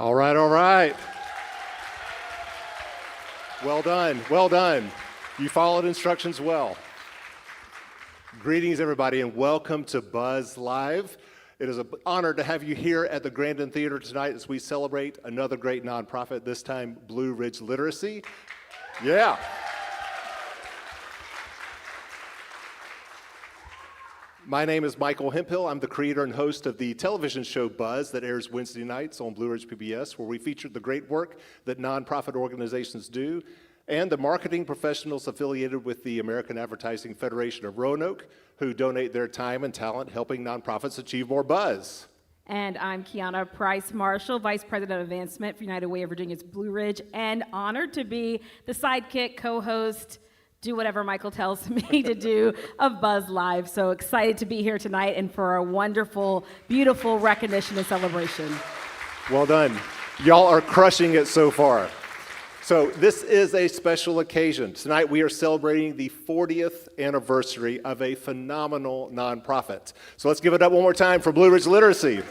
All right, all right. Well done, well done. You followed instructions well. Greetings, everybody, and welcome to Buzz Live. It is an honor to have you here at the Grandin Theatre tonight as we celebrate another great nonprofit, this time Blue Ridge Literacy. Yeah. My name is Michael Hemphill. I'm the creator and host of the television show Buzz that airs Wednesday nights on Blue Ridge PBS, where we feature the great work that nonprofit organizations do and the marketing professionals affiliated with the American Advertising Federation of Roanoke who donate their time and talent helping nonprofits achieve more buzz. And I'm Kiana Price-Marshall, Vice President of Advancement for United Way of Virginia's Blue Ridge, and honored to be the sidekick, co-host, do whatever Michael tells me to do of Buzz Live. So excited to be here tonight and for a wonderful, beautiful recognition and celebration. Well done. Y'all are crushing it so far. So this is a special occasion. Tonight we are celebrating the 40th anniversary of a phenomenal nonprofit. So let's give it up one more time for Blue Ridge Literacy.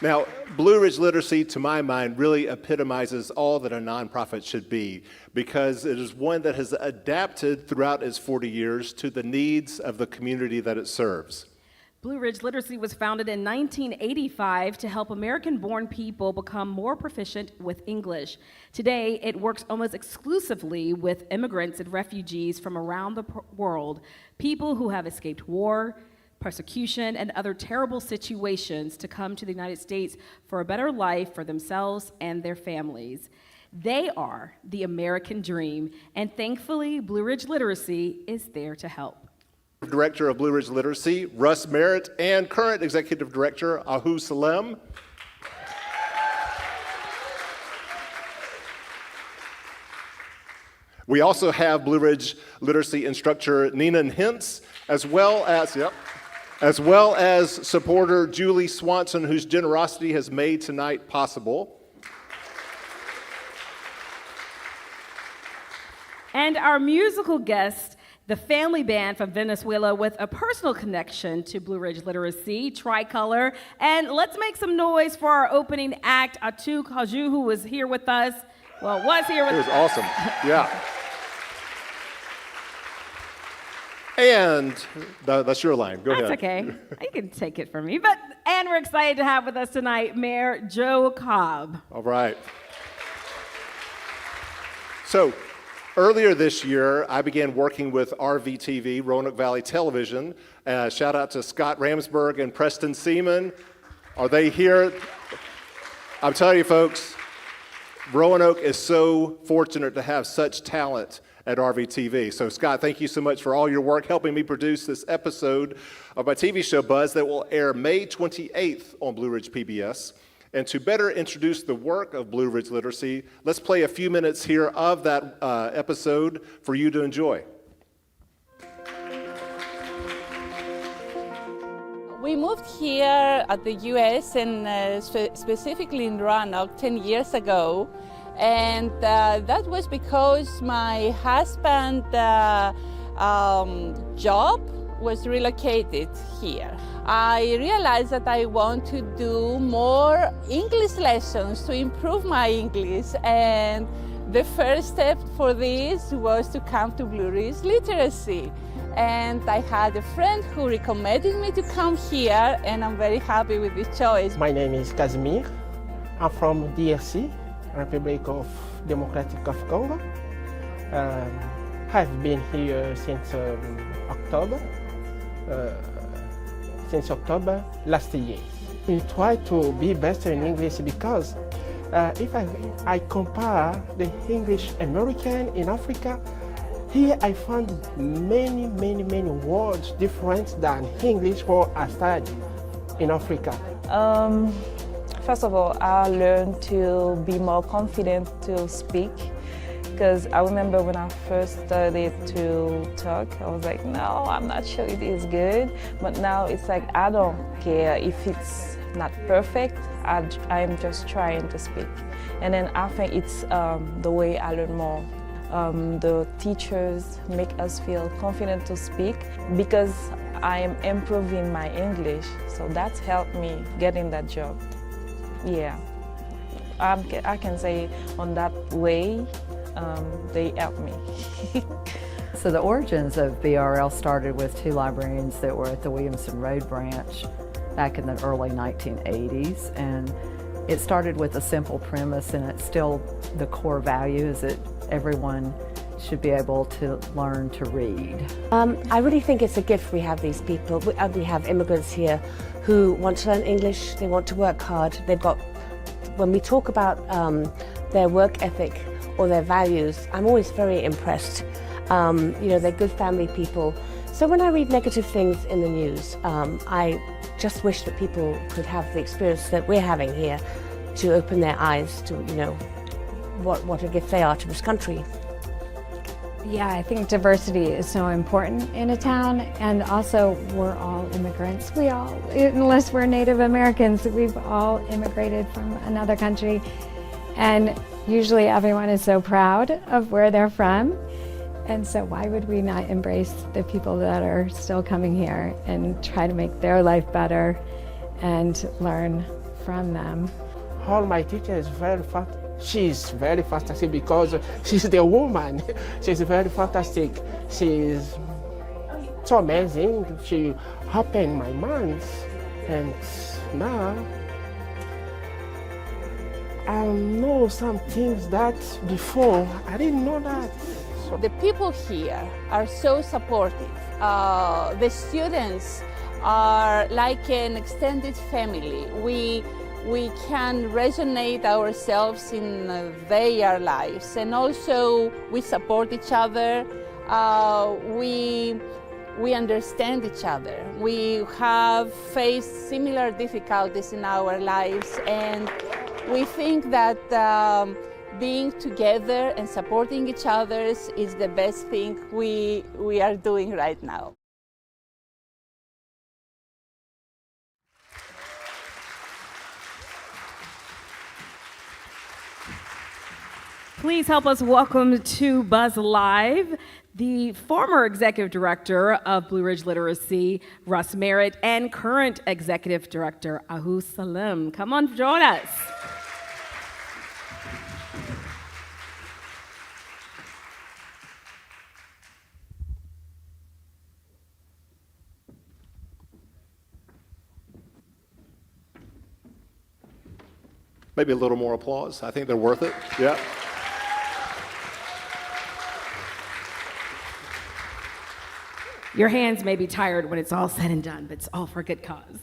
Now, Blue Ridge Literacy, to my mind, really epitomizes all that a nonprofit should be because it is one that has adapted throughout its 40 years to the needs of the community that it serves. Blue Ridge Literacy was founded in 1985 to help American-born people become more proficient with English. Today, it works almost exclusively with immigrants and refugees from around the world, people who have escaped war, persecution, and other terrible situations to come to the United States for a better life for themselves and their families. They are the American dream, and thankfully, Blue Ridge Literacy is there to help. Director of Blue Ridge Literacy, Russ Merritt, and current Executive Director, Ahu Salem. We also have Blue Ridge Literacy instructor Nina Hintz, as well as supporter Julie Swanson, whose generosity has made tonight possible. And our musical guest, the family band from Venezuela with a personal connection to Blue Ridge Literacy, Tricolor. And let's make some noise for our opening act, Atu Kaju, who was here with us. Well, was here with us. It was awesome, yeah. And that's your line, go ahead. That's okay, you can take it from me. And we're excited to have with us tonight Mayor Joe Cobb. All right. So, earlier this year, I began working with RVTV, Roanoke Valley Television. Shout out to Scott Ramsberg and Preston Seaman. Are they here? I'm telling you, folks, Roanoke is so fortunate to have such talent at RVTV. So Scott, thank you so much for all your work helping me produce this episode of my TV show Buzz that will air May 28th on Blue Ridge PBS. And to better introduce the work of Blue Ridge Literacy, let's play a few minutes here of that episode for you to enjoy. We moved here at the U.S. and specifically in Roanoke 10 years ago. And that was because my husband's job was relocated here. I realized that I want to do more English lessons to improve my English, and the first step for this was to come to Blue Ridge Literacy. And I had a friend who recommended me to come here, and I'm very happy with this choice. My name is Casimir. I'm from DRC, Republic of Democratic of Congo. I've been here since October last year. We try to be better in English because if I compare the English American in Africa, here I found many words different than English for I study in Africa. First of all, I learned to be more confident to speak, because I remember when I first started to talk, I was like, no, I'm not sure it is good. But now it's like, I don't care if it's not perfect, I'm just trying to speak. And then I think it's the way I learn more. The teachers make us feel confident to speak, because I'm improving my English. So that's helped me getting that job. Yeah, I can say on that way, they helped me. So the origins of BRL started with two librarians that were at the Williamson Road branch back in the early 1980s, and it started with a simple premise, and it's still the core value is that everyone should be able to learn to read. I really think it's a gift we have these people. We have immigrants here who want to learn English, they want to work hard. They've got, when we talk about their work ethic or their values, I'm always very impressed. You know, they're good family people. So when I read negative things in the news, I just wish that people could have the experience that we're having here to open their eyes to, you know, what a gift they are to this country. Yeah, I think diversity is so important in a town, and also we're all immigrants. We all, unless we're Native Americans, we've all immigrated from another country, and usually everyone is so proud of where they're from, and so why would we not embrace the people that are still coming here and try to make their life better and learn from them? All my teacher is very fast. She's very fantastic because she's the woman. She's very fantastic. She's so amazing. She opened my mind, and now I know some things that before I didn't know that. So The people here are so supportive. The students are like an extended family. We can resonate ourselves in their lives, and also we support each other. We understand each other. We have faced similar difficulties in our lives, and we think that being together and supporting each other is the best thing we are doing right now. Please help us welcome to Buzz Live the former executive director of Blue Ridge Literacy, Russ Merritt, and current executive director, Ahu Salim. Come on, join us. Maybe a little more applause. I think they're worth it. Yeah. Your hands may be tired when it's all said and done, but it's all for a good cause.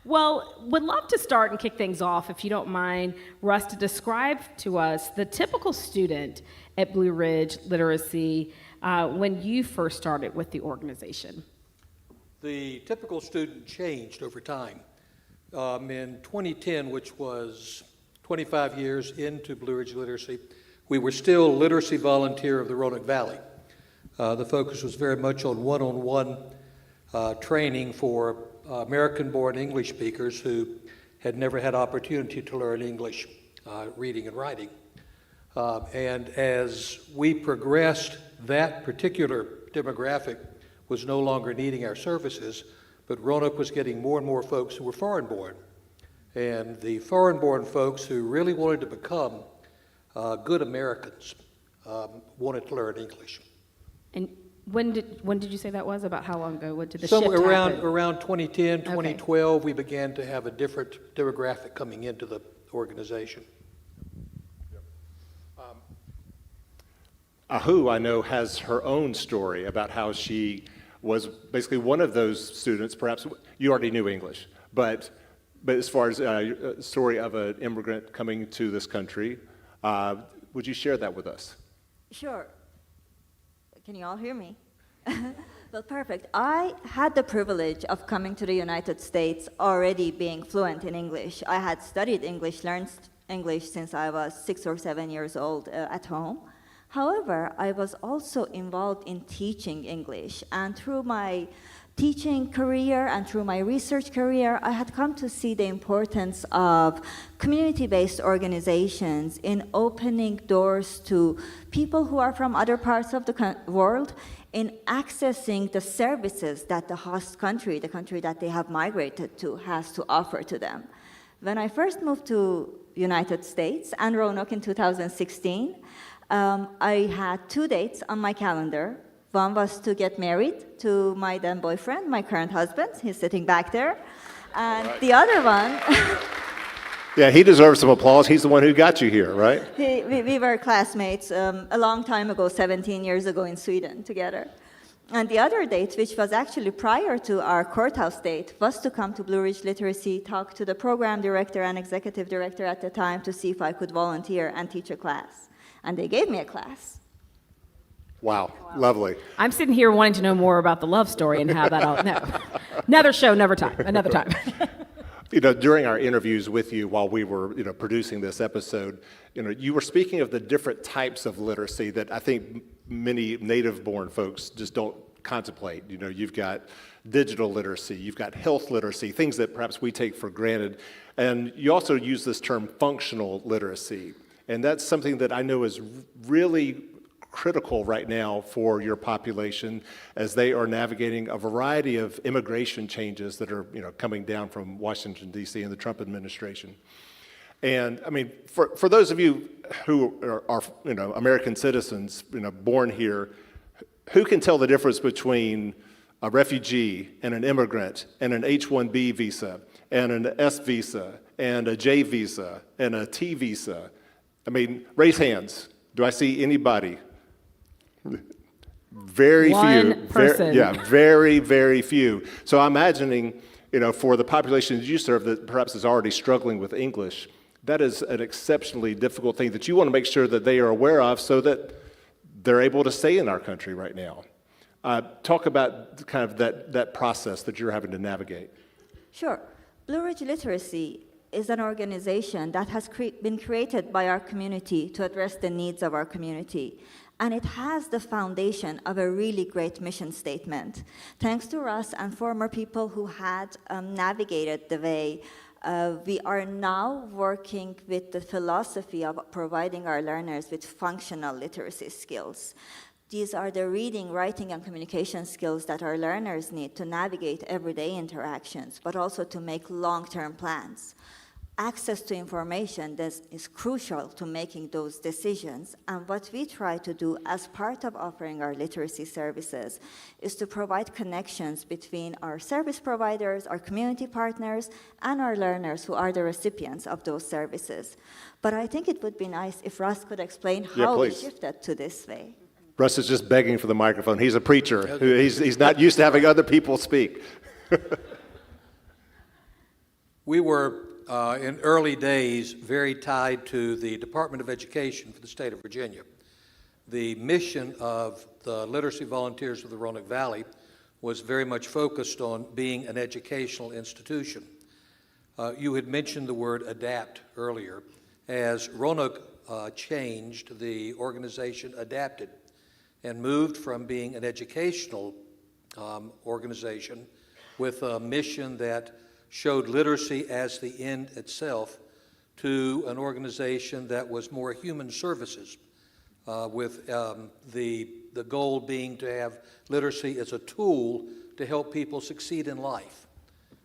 Well, would love to start and kick things off, if you don't mind, Russ, to describe to us the typical student at Blue Ridge Literacy when you first started with the organization. The typical student changed over time. In 2010, which was 25 years into Blue Ridge Literacy, we were still literacy volunteer of the Roanoke Valley. The focus was very much on one-on-one training for American-born English speakers who had never had opportunity to learn English, reading and writing. And as we progressed, that particular demographic was no longer needing our services, but Roanoke was getting more and more folks who were foreign-born. And the foreign-born folks who really wanted to become good Americans wanted to learn English. And when did you say that was? About how long ago? What did the Somewhere shift happen? around 2010, 2012, we began to have a different demographic coming into the organization. Ahu, I know, has her own story about how she was basically one of those students. Perhaps you already knew English, but as far as a story of an immigrant coming to this country, would you share that with us? Sure. Can you all hear me? Well, perfect. I had the privilege of coming to the United States already being fluent in English. I had studied English, learned English since I was 6 or 7 years old at home. However, I was also involved in teaching English, and through my teaching career and through my research career, I had come to see the importance of community-based organizations in opening doors to people who are from other parts of the world in accessing the services that the host country, the country that they have migrated to, has to offer to them. When I first moved to United States and Roanoke in 2016, I had 2 dates on my calendar. One was to get married to my then boyfriend, my current husband. He's sitting back there. And the other one... Yeah, he deserves some applause. He's the one who got you here, right? We were classmates a long time ago, 17 years ago in Sweden together. And the other date, which was actually prior to our courthouse date, was to come to Blue Ridge Literacy, talk to the program director and executive director at the time to see if I could volunteer and teach a class. And they gave me a class. Wow, lovely. I'm sitting here wanting to know more about the love story and how that all. No, another show, another time. You know, during our interviews with you while we were, producing this episode, you were speaking of the different types of literacy that I think many native-born folks just don't contemplate. You've got digital literacy, you've got health literacy, things that perhaps we take for granted. And you also use this term functional literacy. And that's something that I know is really critical right now for your population as they are navigating a variety of immigration changes that are coming down from Washington, D.C. and the Trump administration. And I mean, for those of you who are American citizens, born here, who can tell the difference between a refugee and an immigrant and an H-1B visa and an S visa and a J visa and a T visa? I mean, raise hands. Do I see anybody? Very One few. person. Very, very few. So I'm imagining, for the population that you serve that perhaps is already struggling with English, that is an exceptionally difficult thing that you want to make sure that they are aware of so that they're able to stay in our country right now. Talk about kind of that process that you're having to navigate. Sure. Blue Ridge Literacy is an organization that has been created by our community to address the needs of our community. And it has the foundation of a really great mission statement. Thanks to Russ and former people who had navigated the way, we are now working with the philosophy of providing our learners with functional literacy skills. These are the reading, writing, and communication skills that our learners need to navigate everyday interactions, but also to make long-term plans. Access to information is crucial to making those decisions. And what we try to do as part of offering our literacy services is to provide connections between our service providers, our community partners, and our learners who are the recipients of those services. But I think it would be nice if Russ could explain how we shifted to this way. Russ is just begging for the microphone. He's a preacher. He's not used to having other people speak. We were in early days very tied to the Department of Education for the state of Virginia. The mission of the Literacy Volunteers of the Roanoke Valley was very much focused on being an educational institution. You had mentioned the word adapt earlier. As Roanoke changed, the organization adapted and moved from being an educational organization with a mission that showed literacy as the end itself to an organization that was more human services, with the goal being to have literacy as a tool to help people succeed in life.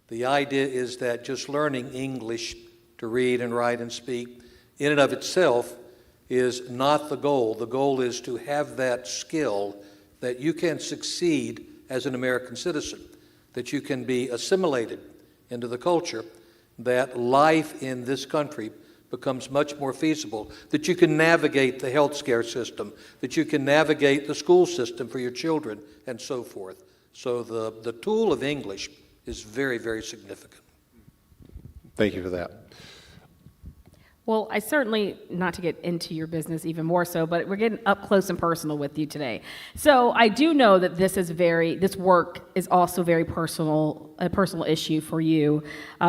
The idea is that just learning English to read and write and speak in and of itself is not the goal. The goal is to have that skill that you can succeed as an American citizen, that you can be assimilated into the culture, that life in this country becomes much more feasible, that you can navigate the healthcare system, that you can navigate the school system for your children, and so forth. So the tool of English is very, very significant. Thank you for that. Well, I certainly, not to get into your business even more so, but we're getting up close and personal with you today. So I do know that this work is also a personal issue for you,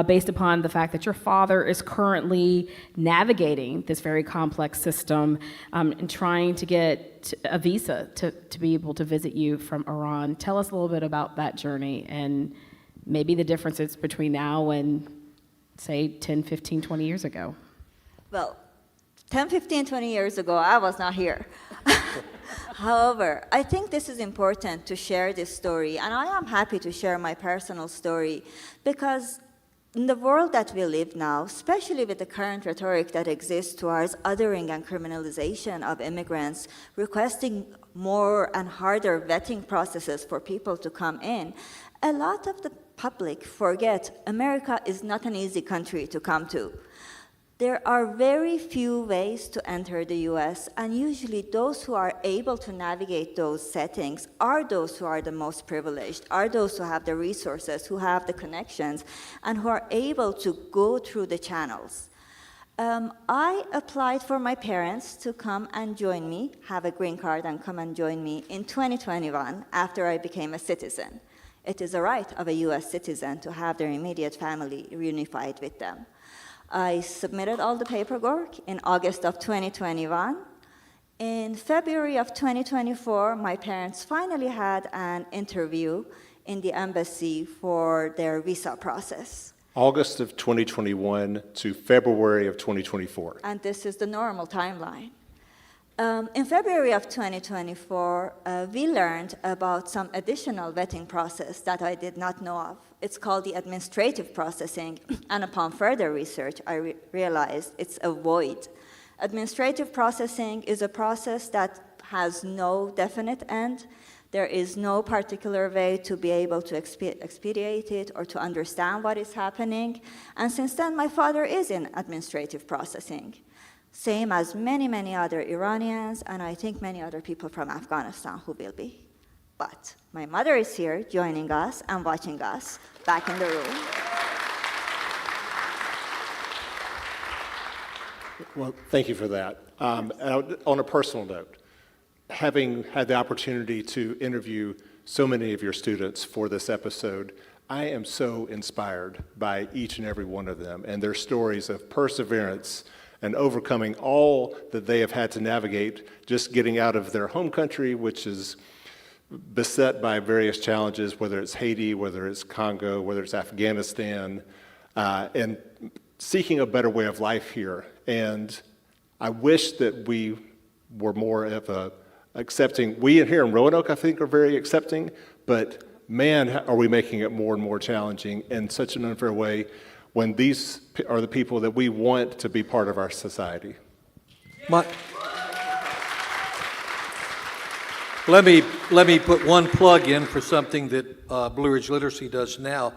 based upon the fact that your father is currently navigating this very complex system and trying to get a visa to be able to visit you from Iran. Tell us a little bit about that journey and maybe the differences between now and, say, 10, 15, 20 years ago. Well, 10, 15, 20 years ago, I was not here. However, I think this is important to share this story, and I am happy to share my personal story because in the world that we live now, especially with the current rhetoric that exists towards othering and criminalization of immigrants, requesting more and harder vetting processes for people to come in, a lot of the public forget America is not an easy country to come to. There are very few ways to enter the US, and usually those who are able to navigate those settings are those who are the most privileged, are those who have the resources, who have the connections, and who are able to go through the channels. I applied for my parents to come and join me, have a green card and come and join me in 2021 after I became a citizen. It is a right of a US citizen to have their immediate family reunified with them. I submitted all the paperwork in August of 2021. In February of 2024, my parents finally had an interview in the embassy for their visa process. August of 2021 to February of 2024. And this is the normal timeline. In February of 2024, we learned about some additional vetting process that I did not know of. It's called the administrative processing, and upon further research, I realized it's a void. Administrative processing is a process that has no definite end. There is no particular way to be able to expedite it or to understand what is happening. And since then, my father is in administrative processing, same as many, many other Iranians, and I think many other people from Afghanistan who will be. But my mother is here joining us and watching us back in the room. Well, thank you for that. On a personal note, having had the opportunity to interview so many of your students for this episode, I am so inspired by each and every one of them and their stories of perseverance and overcoming all that they have had to navigate, just getting out of their home country, which is beset by various challenges, whether it's Haiti, whether it's Congo, whether it's Afghanistan, and seeking a better way of life here. And I wish that we were more of a accepting. We here in Roanoke, I think, are very accepting, but man, are we making it more and more challenging in such an unfair way when these are the people that we want to be part of our society. Let me put one plug in for something that Blue Ridge Literacy does now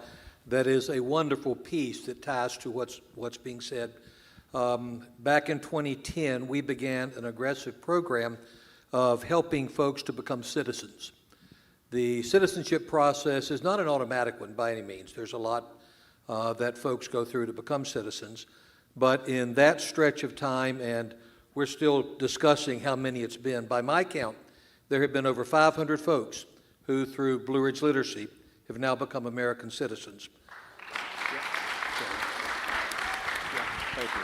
that is a wonderful piece that ties to what's being said. Back in 2010, we began an aggressive program of helping folks to become citizens. The citizenship process is not an automatic one by any means. There's a lot that folks go through to become citizens. But in that stretch of time, and we're still discussing how many it's been, by my count, there have been over 500 folks who, through Blue Ridge Literacy, have now become American citizens. Thank you.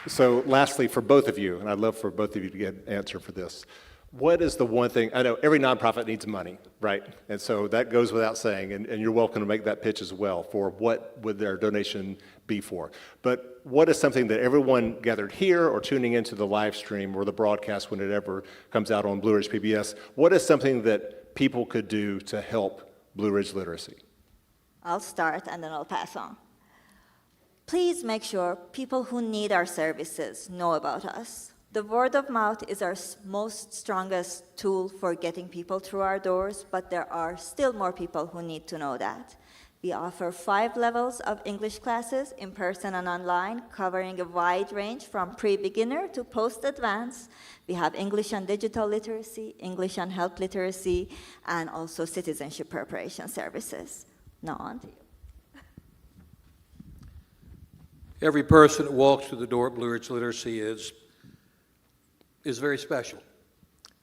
So lastly, for both of you, and I'd love for both of you to get an answer for this, what is the one thing, I know every nonprofit needs money, right? And so that goes without saying, and you're welcome to make that pitch as well for what would their donation be for. But what is something that everyone gathered here or tuning into the live stream or the broadcast when it ever comes out on Blue Ridge PBS, what is something that people could do to help Blue Ridge Literacy? I'll start and then I'll pass on. Please make sure people who need our services know about us. The word of mouth is our most strongest tool for getting people through our doors, but there are still more people who need to know that. We offer 5 levels of English classes, in person and online, covering a wide range from pre-beginner to post-advanced. We have English and digital literacy, English and health literacy, and also citizenship preparation services. Now on to you. Every person that walks through the door at Blue Ridge Literacy is very special.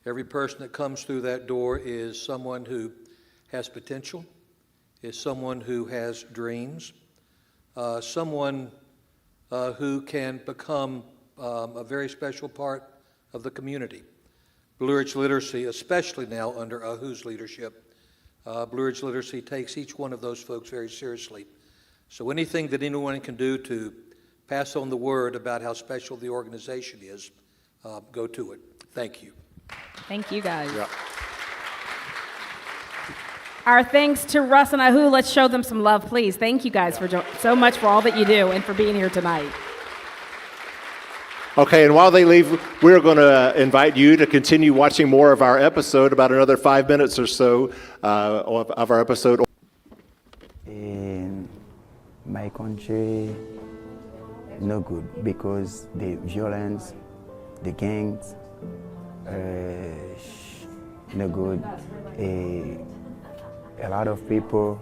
Every person that comes through that door is someone who has potential, is someone who has dreams, someone who can become a very special part of the community. Blue Ridge Literacy, especially now under Ahu's leadership, Blue Ridge Literacy takes each one of those folks very seriously. So anything that anyone can do to pass on the word about how special the organization is, go to it. Thank you. Thank you, guys. Yeah. Our thanks to Russ and Ahu. Let's show them some love, please. Thank you guys for so much for all that you do and for being here tonight. Okay, and while they leave, we're going to invite you to continue watching more of our episode, about another 5 minutes or so of our episode. In my country, no good, because the violence, the gangs, no good. A lot of people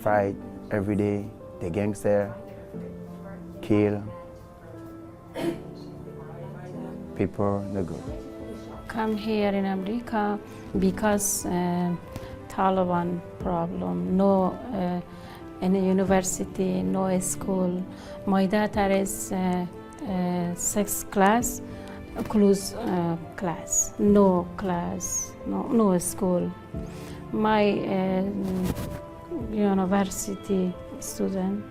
fight every day. The gangster kill people, no good. Come here in America because Taliban problem. No any university, no school. My daughter is 6th class, close class. No class, no school. My university student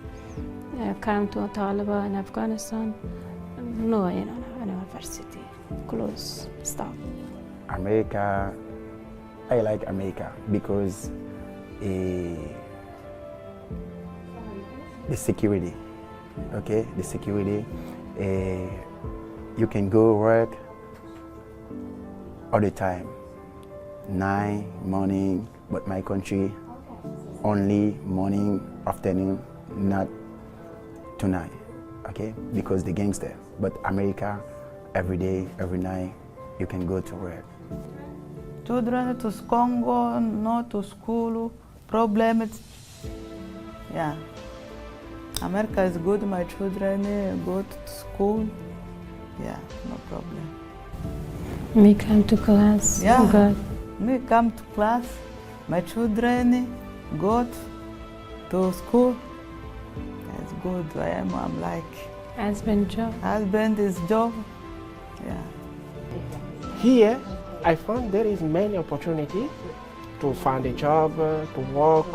come to Taliban in Afghanistan. No, university, close, stop. America, I like America because the security, okay, the security. You can go work all the time, 9 morning, but my country only morning, afternoon, not tonight, okay, because the gangster. But America, every day, every night, you can go to work. Children to Congo, not to school, problems. Yeah. America is good, my children go to school. Yeah, no problem. Me come to class. Yeah. Good. Me come to class. My children go to school. That's good. I'm like. Husband job. Husband is job. Yeah. Here, I found there is many opportunity to find a job, to work.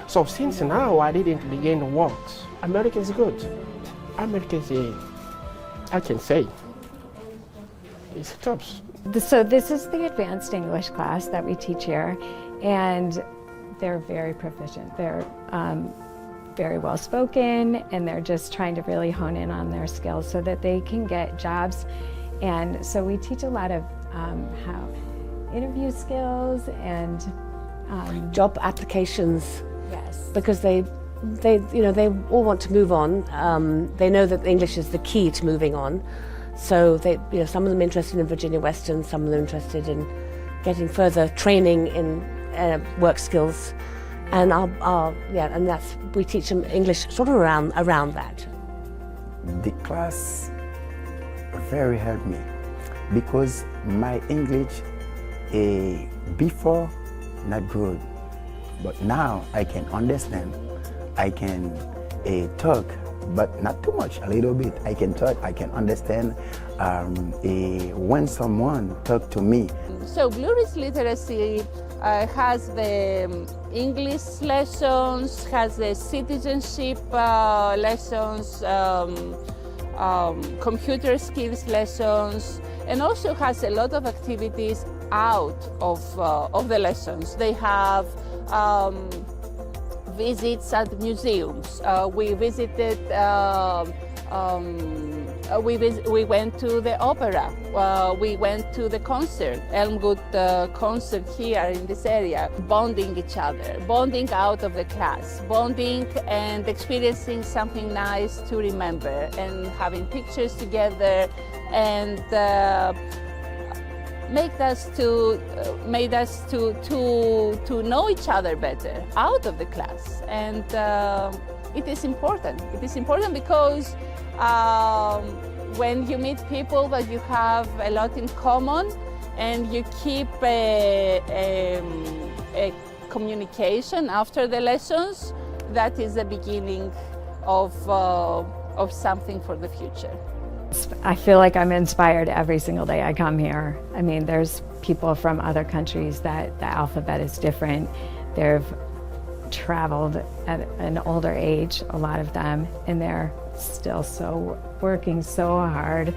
So since now I didn't begin to work, America is good. America is, I can say, it's tough. So this is the advanced English class that we teach here, and they're very proficient. They're very well spoken, and they're just trying to really hone in on their skills so that they can get jobs. And so we teach a lot of how interview skills and job applications. Yes. Because they all want to move on. They know that English is the key to moving on. So some of them interested in Virginia Western, some of them interested in getting further training in work skills, and we teach them English sort of around that. The class very helped me because my English before not good, but now I can understand. I can talk, but not too much, a little bit. I can talk, I can understand when someone talk to me. So Blue Ridge Literacy has the English lessons, has the citizenship lessons, computer skills lessons, and also has a lot of activities out of the lessons. They have visits at museums. We visited. We went to the opera. We went to the concert, Elmwood concert here in this area. Bonding each other, bonding out of the class, bonding and experiencing something nice to remember, and having pictures together, and made us to know each other better out of the class. And it is important. It is important because when you meet people that you have a lot in common, and you keep a communication after the lessons, that is the beginning of something for the future. I feel like I'm inspired every single day I come here. I mean, there's people from other countries that the alphabet is different. They've traveled at an older age, a lot of them, and they're still working so hard.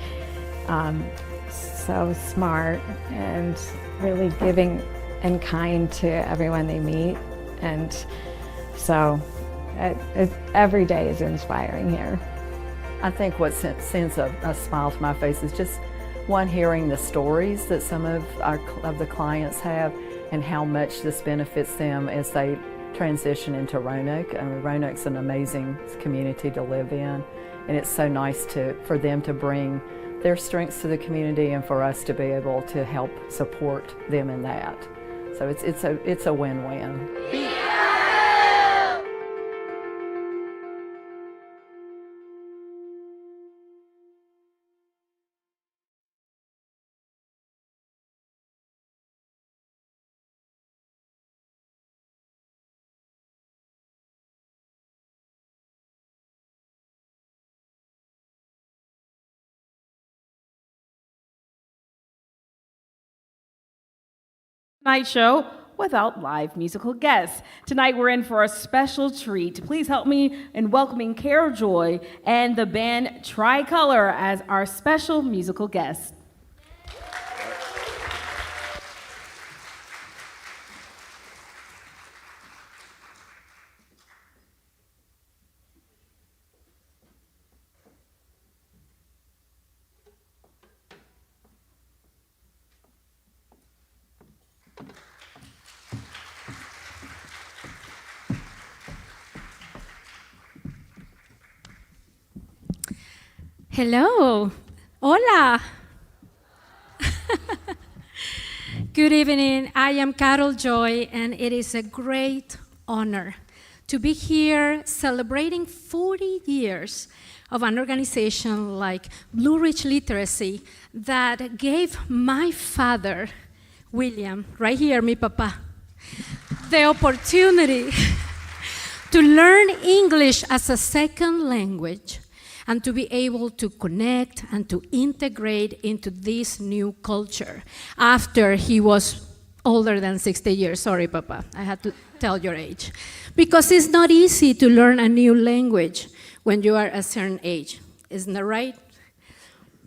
so smart and really giving and kind to everyone they meet. And so every day is inspiring here. I think what sends a smile to my face is just one, hearing the stories that some of the clients have and how much this benefits them as they transition into Roanoke. I mean, Roanoke's an amazing community to live in, and it's so nice for them to bring their strengths to the community and for us to be able to help support them in that. So it's a win-win. Night show without live musical guests. Tonight we're in for a special treat. Please help me in welcoming Carol Joy and the band Tricolor as our special musical guests. Hello. Hola. Good evening. I am Carol Joy, and it is a great honor to be here celebrating 40 years of an organization like Blue Ridge Literacy that gave my father, William, right here, mi papá, the opportunity to learn English as a second language and to be able to connect and to integrate into this new culture after he was older than 60 years. Sorry, Papa, I had to tell your age. Because it's not easy to learn a new language when you are a certain age, isn't that right?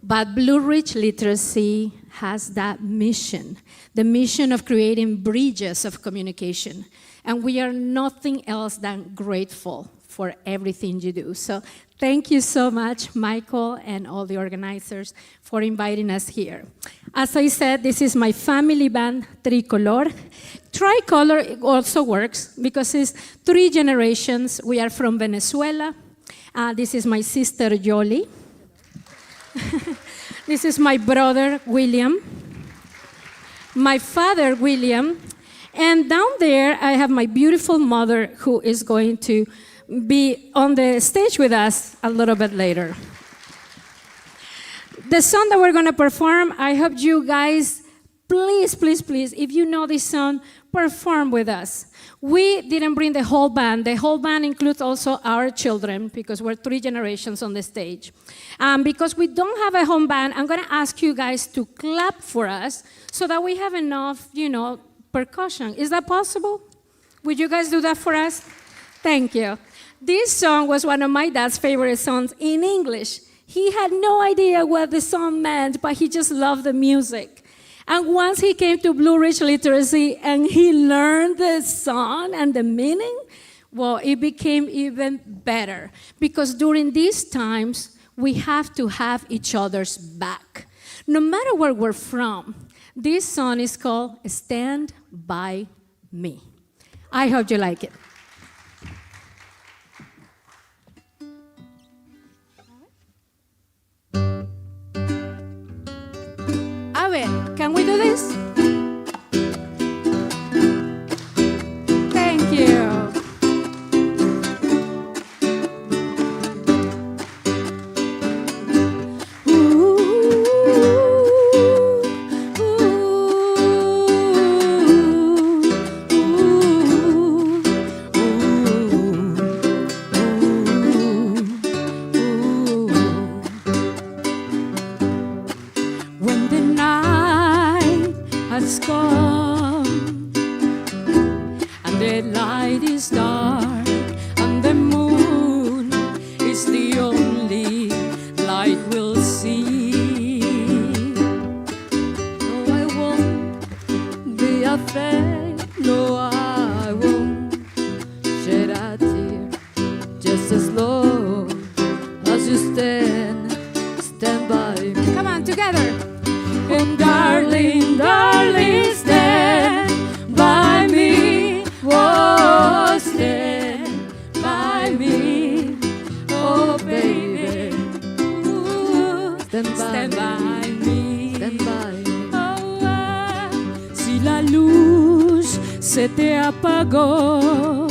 But Blue Ridge Literacy has that mission, the mission of creating bridges of communication. And we are nothing else than grateful for everything you do. So thank you so much, Michael, and all the organizers for inviting us here. As I said, this is my family band, Tricolor. Tricolor also works because it's 3 generations. We are from Venezuela. This is my sister, Yoli. This is my brother, William. My father, William. And down there, I have my beautiful mother, who is going to be on the stage with us a little bit later. The song that we're going to perform, I hope you guys, please, please, please, if you know this song, perform with us. We didn't bring the whole band. The whole band includes also our children, because we're 3 generations on the stage. Because we don't have a home band, I'm going to ask you guys to clap for us so that we have enough, percussion. Is that possible? Would you guys do that for us? Thank you. This song was one of my dad's favorite songs in English. He had no idea what the song meant, but he just loved the music. And once he came to Blue Ridge Literacy and he learned the song and the meaning, well, it became even better. Because during these times, we have to have each other's back. No matter where we're from, this song is called Stand By Me. I hope you like it. A ver, can we do this? Thank you. perfect. No, I won't shed a tear. Just as long as you stand by me. Come on, together. And darling, darling, stand by me. Oh, stand by me. Oh, baby. Ooh, stand by me. Stand by me. Oh, si la luz se te apagó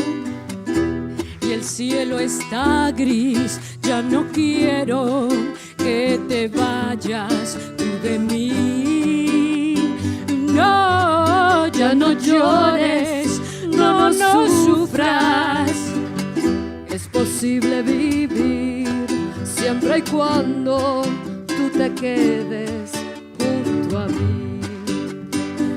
y el cielo está gris, ya no quiero que te vayas tú de mí. No, ya no llores, no sufras. Es posible vivir siempre y cuando tú te quedes junto a mí.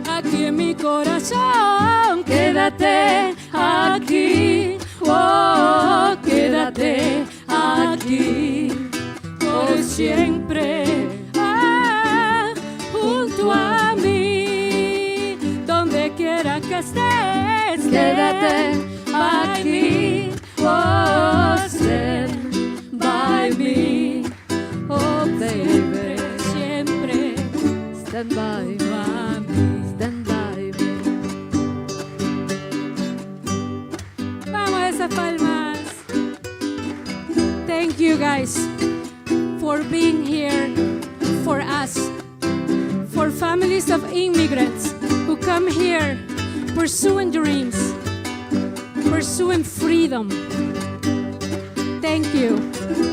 Aquí en mi corazón, quédate aquí. Oh, quédate aquí por siempre, junto a mí, donde quiera que estés, quédate aquí, oh, stand by me, oh, baby, siempre, stand by me, stand by me. Vamos a esas palmas. Thank you guys for being here for us, for families of immigrants who come here pursuing dreams, pursuing freedom. Thank you.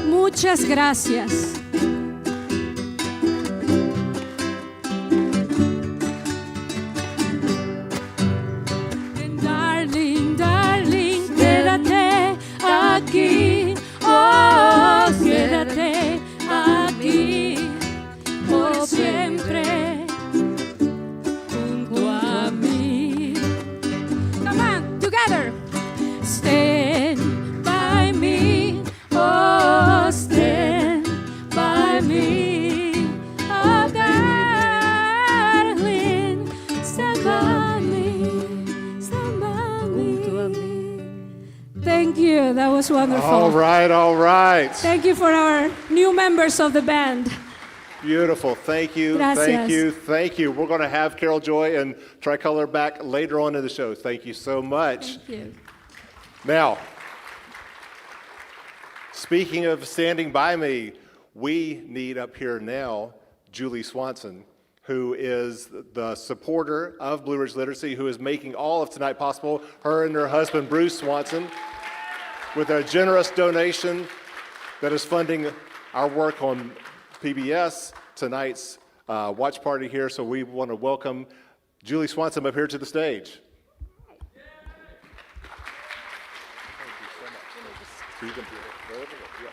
Muchas gracias. And darling, darling, quédate aquí. Oh, quédate aquí por siempre junto a mí. Come on, together. Stand by me, oh, stand by me, oh, darling, stand by me, junto a mí. Thank you, that was wonderful. All right, all right. Thank you for our new members of the band. Beautiful. Thank you. Gracias. Thank you. Thank you. We're going to have Carol Joy and Tricolor back later on in the show. Thank you so much. Thank you. Now, speaking of standing by me, we need up here now Julie Swanson, who is the supporter of Blue Ridge Literacy, who is making all of tonight possible, her and her husband, Bruce Swanson, with a generous donation that is funding our work on PBS, tonight's watch party here. So we want to welcome Julie Swanson up here to the stage.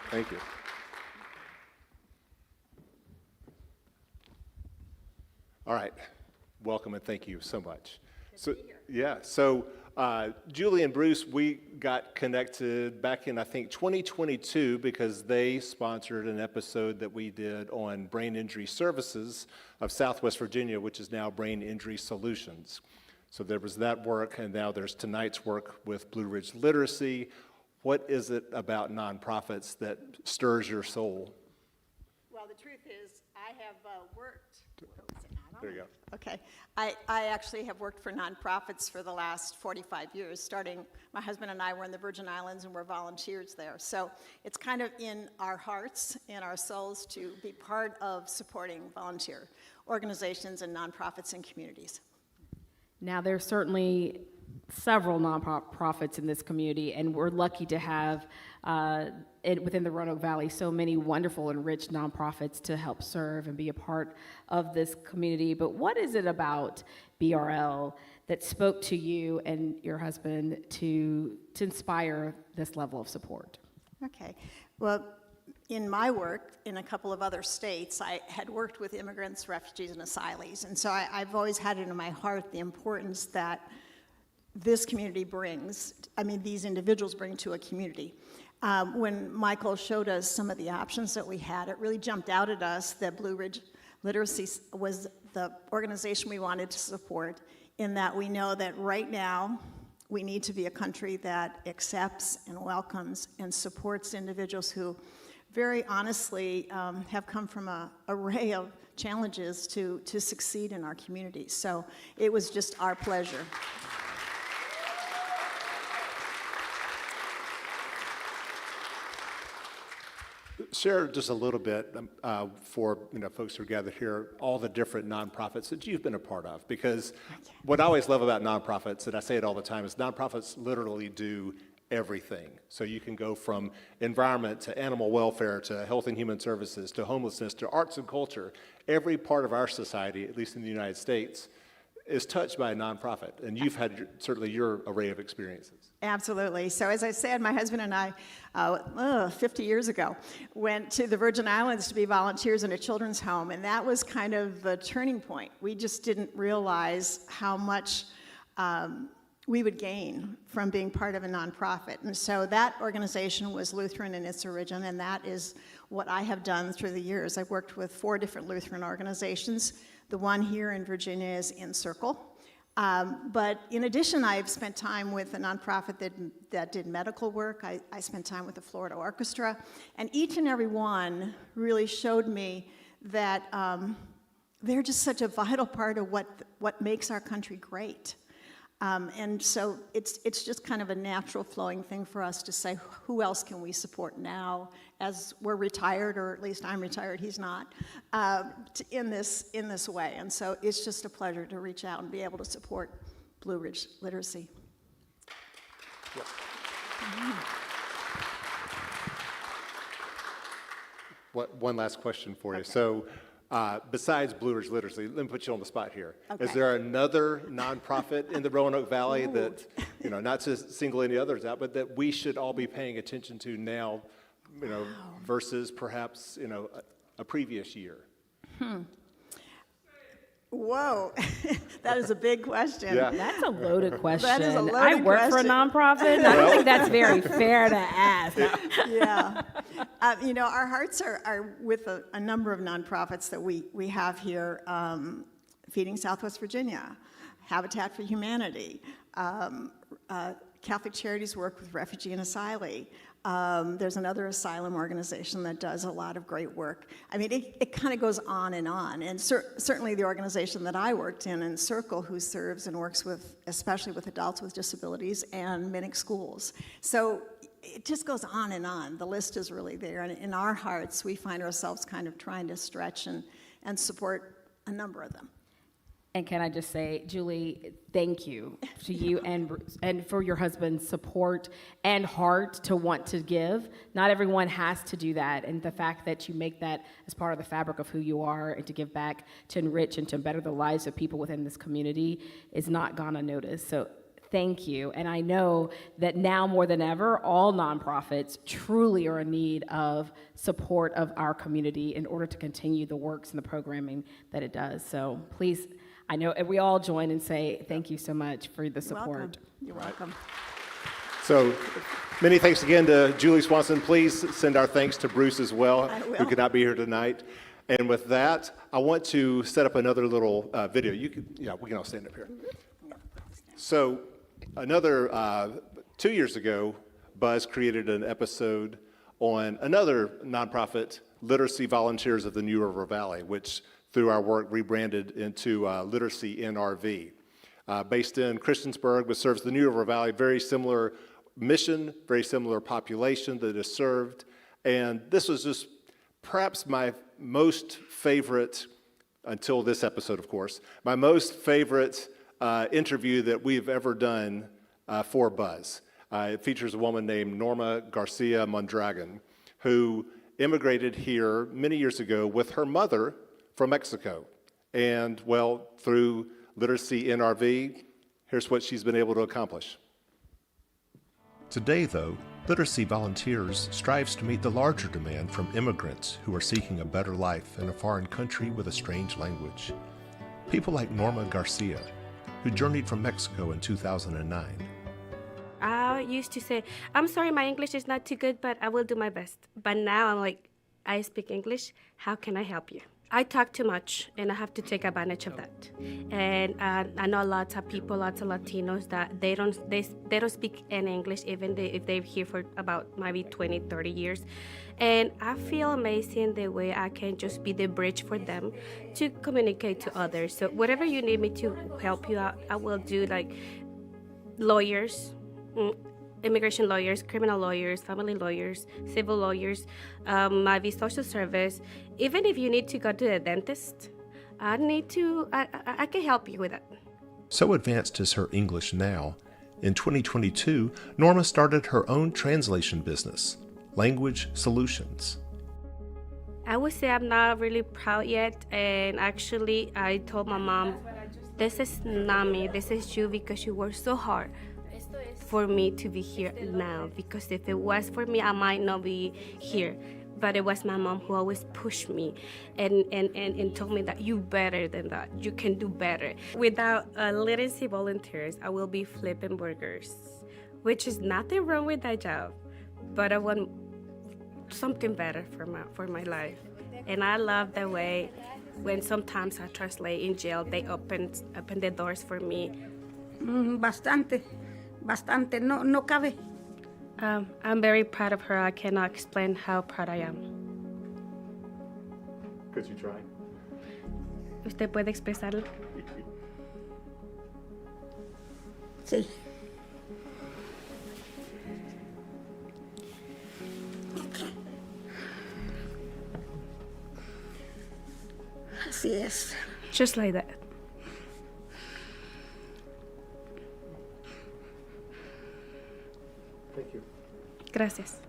Thank you. All right. Welcome and thank you so much. So Julie and Bruce, we got connected back in, I think, 2022 because they sponsored an episode that we did on brain injury services of Southwest Virginia, which is now Brain Injury Solutions. So there was that work, and now there's tonight's work with Blue Ridge Literacy. What is it about nonprofits that stirs your soul? Well, the truth is, I have worked. There you go. Okay. I actually have worked for nonprofits for the last 45 years, starting, my husband and I were in the Virgin Islands and we're volunteers there. So it's kind of in our hearts, in our souls, to be part of supporting volunteer organizations and nonprofits and communities. Now, there's certainly several nonprofits in this community, and we're lucky to have within the Roanoke Valley so many wonderful and rich nonprofits to help serve and be a part of this community. But what is it about BRL that spoke to you and your husband to inspire this level of support? Okay. Well, in my work in a couple of other states, I had worked with immigrants, refugees, and asylees. And so I've always had it in my heart the importance that this community brings, these individuals bring to a community. When Michael showed us some of the options that we had, it really jumped out at us that Blue Ridge Literacy was the organization we wanted to support in that we know that right now we need to be a country that accepts and welcomes and supports individuals who very honestly have come from an array of challenges to succeed in our communities. So it was just our pleasure. Share just a little bit for folks who are gathered here, all the different nonprofits that you've been a part of. Because what I always love about nonprofits, and I say it all the time, is nonprofits literally do everything. So you can go from environment to animal welfare to health and human services to homelessness to arts and culture. Every part of our society, at least in the United States, is touched by a nonprofit, and you've had certainly your array of experiences. Absolutely. So as I said, my husband and I, 50 years ago, went to the Virgin Islands to be volunteers in a children's home, and that was kind of the turning point. We just didn't realize how much we would gain from being part of a nonprofit. And so that organization was Lutheran in its origin, and that is what I have done through the years. I've worked with 4 different Lutheran organizations. The one here in Virginia is In Circle. But in addition, I've spent time with a nonprofit that did medical work. I spent time with the Florida Orchestra. And each and every one really showed me that they're just such a vital part of what makes our country great. And so it's just kind of a natural flowing thing for us to say, who else can we support now as we're retired, or at least I'm retired, he's not, in this way. And so it's just a pleasure to reach out and be able to support Blue Ridge Literacy. Yep. One last question for you. Okay. So, besides Blue Ridge Literacy, let me put you on the spot here. Okay. Is there another nonprofit in the Roanoke Valley that, not to single any others out, but that we should all be paying attention to now, versus perhaps, a previous year? Whoa, that is a big question. Yeah. That's a loaded question. That is a loaded I work for a question. nonprofit, and I don't think that's very fair to ask. Yeah. Our hearts are with a number of nonprofits that we have here, Feeding Southwest Virginia, Habitat for Humanity, Catholic Charities work with refugee and asylee. There's another asylum organization that does a lot of great work. I mean, it kind of goes on. And certainly the organization that I worked in Circle, who serves and works especially with adults with disabilities and mimic schools. So it just goes on and on. The list is really there. And in our hearts, we find ourselves kind of trying to stretch and support a number of them. And can I just say, Julie, thank you to you and for your husband's support and heart to want to give. Not everyone has to do that, and the fact that you make that as part of the fabric of who you are and to give back, to enrich and to better the lives of people within this community is not gone unnoticed. So thank you. And I know that now more than ever, all nonprofits truly are in need of support of our community in order to continue the works and the programming that it does. So please, I know we all join and say thank you so much for the support. You're welcome. So many thanks again to Julie Swanson. Please send our thanks to Bruce as well, I will. who could not be here tonight. And with that, I want to set up another little video. We can all stand up here. So another 2 years ago, Buzz created an episode on another nonprofit, Literacy Volunteers of the New River Valley, which through our work rebranded into Literacy NRV. Based in Christiansburg, but serves the New River Valley, very similar mission, very similar population that is served. And this was just perhaps my most favorite, until this episode, of course, my most favorite interview that we've ever done for Buzz. It features a woman named Norma Garcia Mondragon, who immigrated here many years ago with her mother from Mexico. And, well, through Literacy NRV, here's what she's been able to accomplish. Today, though, Literacy Volunteers strives to meet the larger demand from immigrants who are seeking a better life in a foreign country with a strange language. People like Norma Garcia, who journeyed from Mexico in 2009. I used to say, I'm sorry, my English is not too good, but I will do my best. But now I'm like, I speak English, how can I help you? I talk too much, and I have to take advantage of that. And I know lots of people, lots of Latinos that they don't speak any English, even if they're here for about maybe 20, 30 years. And I feel amazing the way I can just be the bridge for them to communicate to others. So whatever you need me to help you out, I will do, like lawyers, immigration lawyers, criminal lawyers, family lawyers, civil lawyers, maybe social service. Even if you need to go to the dentist, I can help you with that. So advanced is her English now. In 2022, Norma started her own translation business, Language Solutions. I would say I'm not really proud yet, and actually I told my mom, this is not me, this is you, because you worked so hard for me to be here now, because if it was for me, I might not be here. But it was my mom who always pushed me and told me that you better than that, you can do better. Without literacy volunteers, I will be flipping burgers, which is nothing wrong with that job, but I want something better for my life. And I love the way when sometimes I translate in jail, they open the doors for me. Bastante, no cabe. I'm very proud of her. I cannot explain how proud I am. Could you try? ¿Usted puede expresarlo? Sí. Así es. Just like that. Thank you. Gracias.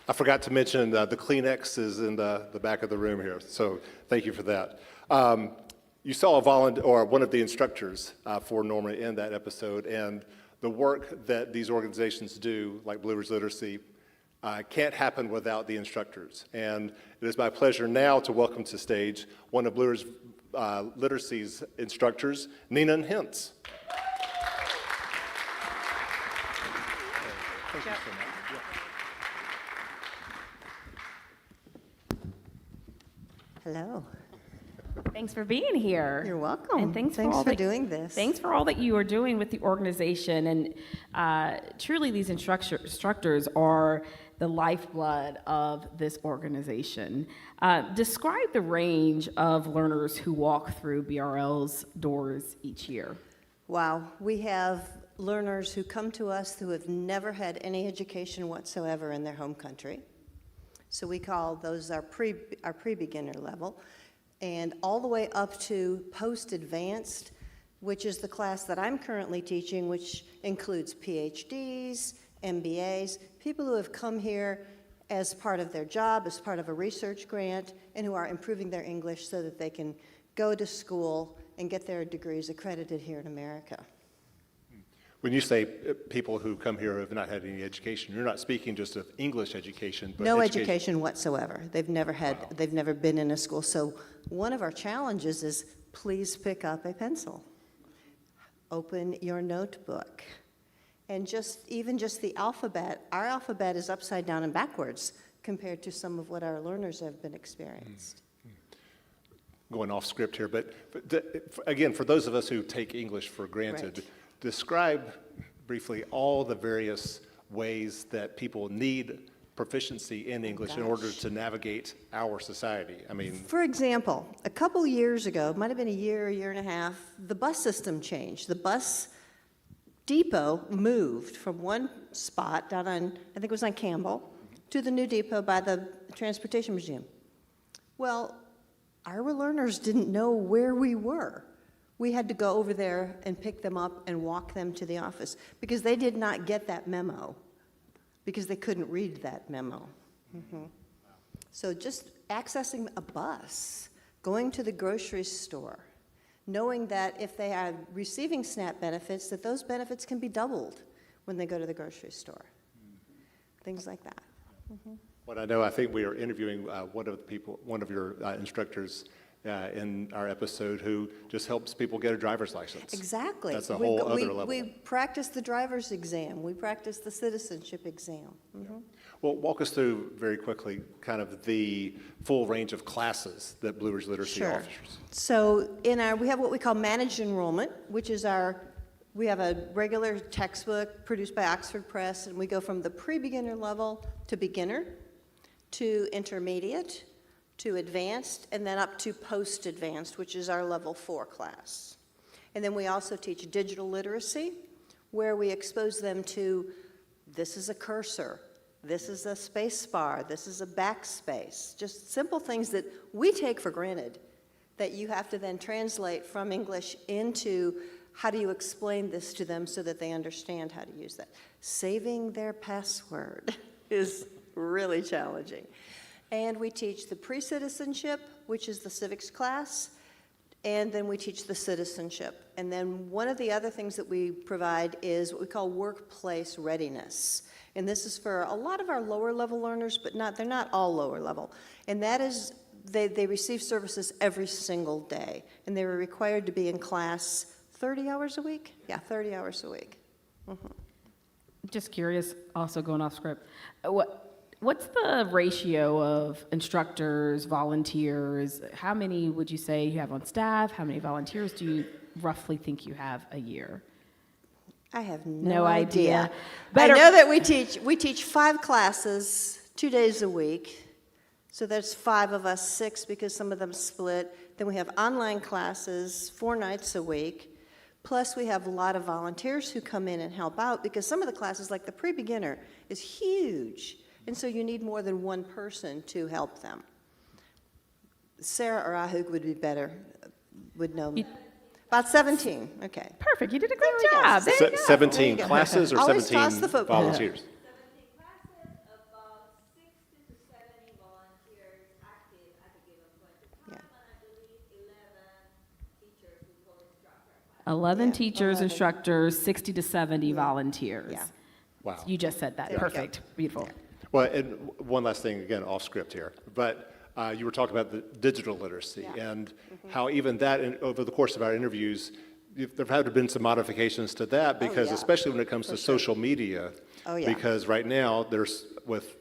I forgot to mention the Kleenex is in the back of the room here, so thank you for that. You saw one of the instructors for Norma in that episode, and the work that these organizations do, like Blue Ridge Literacy, can't happen without the instructors. And it is my pleasure now to welcome to stage one of Blue Ridge Literacy's instructors, Nina Hintz. Thank you so much. Hello. Thanks for being here. You're welcome. And thanks for doing this. Thanks for all that you are doing with the organization. And truly, these instructors are the lifeblood of this organization. Describe the range of learners who walk through BRL's doors each year. Wow. We have learners who come to us who have never had any education whatsoever in their home country. So we call those our pre-beginner level. And all the way up to post-advanced, which is the class that I'm currently teaching, which includes PhDs, MBAs, people who have come here as part of their job, as part of a research grant, and who are improving their English so that they can go to school and get their degrees accredited here in America. When you say people who come here who have not had any education, you're not speaking just of English education, but no education whatsoever. They've never been in a school. So one of our challenges is please pick up a pencil, open your notebook, and even just the alphabet. Our alphabet is upside down and backwards compared to some of what our learners have been experienced. Going off script here, but again, for those of us who take English for granted, right. Describe briefly all the various ways that people need proficiency in English in order to navigate our society. I mean, for example, a couple years ago, it might have been a year and a half, the bus system changed. The bus depot moved from one spot down on, I think it was on Campbell, to the new depot by the Transportation Museum. Well, our learners didn't know where we were. We had to go over there and pick them up and walk them to the office because they did not get that memo, because they couldn't read that memo. Mm-hmm. So just accessing a bus, going to the grocery store, knowing that if they are receiving SNAP benefits, that those benefits can be doubled when they go to the grocery store. Things like that. Mm-hmm. What I know, I think we are interviewing one of your instructors in our episode who just helps people get a driver's license. Exactly. That's a whole other level. We practice the driver's exam. We practice the citizenship exam. Mm-hmm. Well, walk us through very quickly kind of the full range of classes that Blue Ridge Literacy Sure. offers. So we have what we call managed enrollment, which is we have a regular textbook produced by Oxford Press, and we go from the pre-beginner level to beginner, to intermediate, to advanced, and then up to post-advanced, which is our level 4 class. And then we also teach digital literacy, where we expose them to, this is a cursor, this is a space bar, this is a backspace, just simple things that we take for granted that you have to then translate from English into how do you explain this to them so that they understand how to use that. Saving their password is really challenging. And we teach the pre-citizenship, which is the civics class, and then we teach the citizenship. And then one of the other things that we provide is what we call workplace readiness. And this is for a lot of our lower level learners, but they're not all lower level. And that is, they receive services every single day. And they were required to be in class 30 hours a week? Yeah, 30 hours a week. Mm-hmm. Just curious, also going off script, what's the ratio of instructors, volunteers? How many would you say you have on staff? How many volunteers do you roughly think you have a year? I have no idea. Better. I know that we teach 5 classes, 2 days a week. So there's 5 of us, 6 because some of them split. Then we have online classes 4 nights a week. Plus we have a lot of volunteers who come in and help out because some of the classes, like the pre-beginner, is huge. And so you need more than one person to help them. Sarah or Ahug would be better, would know. About 17, okay. Perfect, you did a great job. There you go. 17 classes or Always 17 toss the football. volunteers? 17 classes, about 60 to 70 volunteers active at a given point in time, and I believe 11 teachers who co-instruct. 11 teachers, instructors, 60 to 70 volunteers. Yeah. Wow. You just said that. There we go. Perfect. Beautiful. Well, and one last thing, again, off script here, but you were talking about the digital literacy and how even that, over the course of our interviews, there have been some modifications to that because especially when it comes to social media, because right now there's, with